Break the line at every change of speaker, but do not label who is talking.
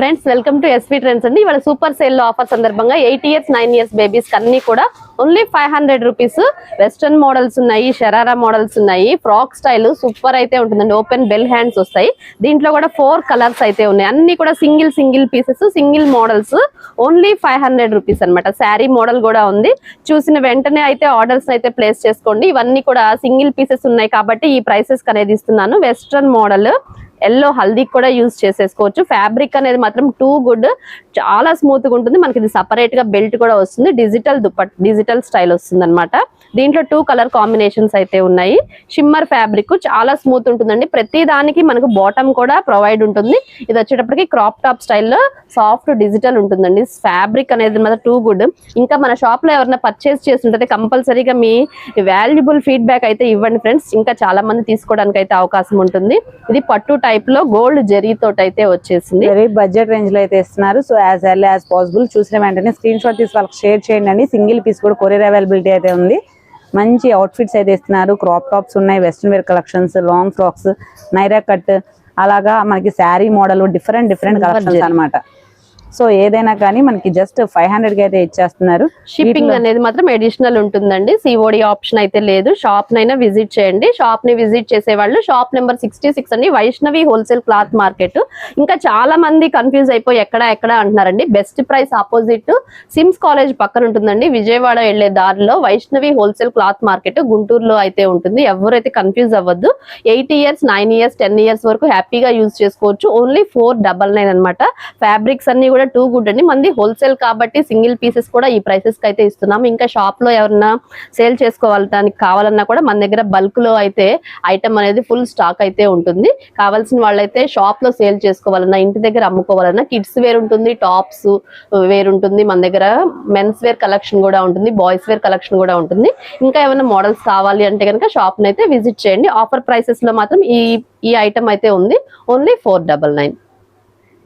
Friends welcome to SV trends అండి. ఇవాళ super sale లో ఆఫర్ సందర్భంగా 8 ఇయర్స్ 9 ఇయర్స్ బేబీస్ అన్ని కూడా ఓన్లీ 500 రూపీస్. వెస్టర్న్ మోడల్స్ ఉన్నాయి, షరారా మోడల్స్ ఉన్నాయి, ఫ్రాక్ స్టైల్ సూపర్ అయితే ఉంటుందండి. ఓపెన్ బెల్ హ్యాండ్స్ వస్తాయి. దీంట్లో కూడా 4 కలర్స్ అయితే ఉన్నాయి. అన్ని కూడా single pieces, single models, only 500 rupees అనమాట. శారీ మోడల్ కూడా ఉంది. చూసిన వెంటనే అయితే ఆర్డర్స్ అయితే ప్లేస్ చేసుకోండి. ఇవన్నీ కూడా సింగిల్ పీసెస్ ఉన్నాయి కాబట్టి ఈ ప్రైసెస్ అనేది ఇస్తున్నాను. వెస్ట్రన్ మోడల్ ఎల్లో హల్దీ కూడా యూజ్ చేసేసుకోవచ్చు. ఫ్యాబ్రిక్ అనేది మాత్రం టూ గుడ్, చాలా స్మూత్ గా ఉంటుంది. మనకి ఇది సపరేట్ గా బెల్ట్ కూడా వస్తుంది. డిజిటల్ స్టైల్ వస్తుంది అనమాట. దీంట్లో 2 కలర్ కాంబినేషన్స్ అయితే ఉన్నాయి. షిమ్మర్ ఫ్యాబ్రిక్ చాలా స్మూత్ ఉంటుందండి. ప్రతి దానికి మనకు బాటమ్ కూడా ప్రొవైడ్ ఉంటుంది. ఇది వచ్చేటప్పటికి క్రాప్ టాప్ స్టైల్లో సాఫ్ట్ డిజిటల్ ఉంటుందండి. ఫ్యాబ్రిక్ అనేది మాత్రం టూ గుడ్. ఇంకా మన షాప్ లో ఎవరైనా పర్చేస్ చేస్తుంటే కంపల్సరీగా మీ వాల్యుబుల్ ఫీడ్బ్యాక్ అయితే ఇవ్వండి ఫ్రెండ్స్. ఇంకా చాలా మంది తీసుకోవడానికి అయితే అవకాశం ఉంటుంది. ఇది పట్టు టైప్ లో గోల్డ్ జెరీ తోటి అయితే వచ్చేసింది.
వెరీ బడ్జెట్ రేంజ్ లో అయితే ఇస్తున్నారు. So as early as possible చూసిన వెంటనే స్క్రీన్ షాట్ తీసి వాళ్ళకి షేర్ చేయండి. సింగిల్ పీస్ కూడా కొరియర్ అవైలబిలిటీ అయితే ఉంది. మంచి అవుట్ఫిట్స్ అయితే ఇస్తున్నారు. క్రాప్ టాప్స్ ఉన్నాయి, western wear collections, long frocks, Naira cut, అలాగా మనకి శారీ మోడల్ డిఫరెంట్ కలెక్షన్స్ అన్నమాట. సో ఏదైనా కానీ మనకి జస్ట్ 500 కి అయితే ఇచ్చేస్తున్నారు.
షిప్పింగ్ అనేది మాత్రం అడిషనల్ ఉంటుందండి. సిఓడి ఆప్షన్ అయితే లేదు. షాప్ నైనా విజిట్ చేయండి. షాప్ ని విజిట్ చేసే వాళ్ళు షాప్ నెంబర్ 66 అండి, వైష్ణవి హోల్సేల్ క్లాత్ మార్కెట్. ఇంకా చాలా మంది కన్ఫ్యూజ్ అయిపోయి ఎక్కడ అంటున్నారండి. Best price opposite SIMS college పక్కన ఉంటుందండి. విజయవాడ వెళ్లే దారిలో వైష్ణవి హోల్సేల్ క్లాత్ మార్కెట్ గుంటూరులో అయితే ఉంటుంది. ఎవరైతే కన్ఫ్యూజ్ అవ్వద్దు. 8 ఇయర్స్ 9 ఇయర్స్ 10 ఇయర్స్ వరకు హ్యాపీగా యూజ్ చేసుకోవచ్చు. ఓన్లీ 499 అనమాట. ఫ్యాబ్రిక్స్ అన్ని కూడా టూ గుడ్ అండి. మంది హోల్సేల్ కాబట్టి సింగిల్ పీసెస్ కూడా ఈ ప్రైసెస్ కి అయితే ఇస్తున్నాము. ఇంకా షాప్ లో ఎవరన్నా సేల్ చేసుకోవడానికి కావాలన్నా కూడా మన దగ్గర బల్క్ లో అయితే ఐటమ్ అనేది ఫుల్ స్టాక్ అయితే ఉంటుంది. కావాల్సిన వాళ్ళైతే షాప్ లో సేల్ చేసుకోవాలన్నా, ఇంటి దగ్గర అమ్ముకోవాలన్నా, కిడ్స్ వేర్ ఉంటుంది, టాప్స్ వేర్ ఉంటుంది. మన దగ్గర మెన్స్ వేర్ కలెక్షన్ కూడా ఉంటుంది, బాయ్స్ వేర్ కలెక్షన్ కూడా ఉంటుంది. ఇంకా ఏమైనా మోడల్స్ కావాలి అంటే కనుక షాప్ అయితే విజిట్ చేయండి. ఆఫర్ ప్రైసెస్ లో మాత్రం ఈ ఐటమ్ అయితే ఉంది. ఓన్లీ 499.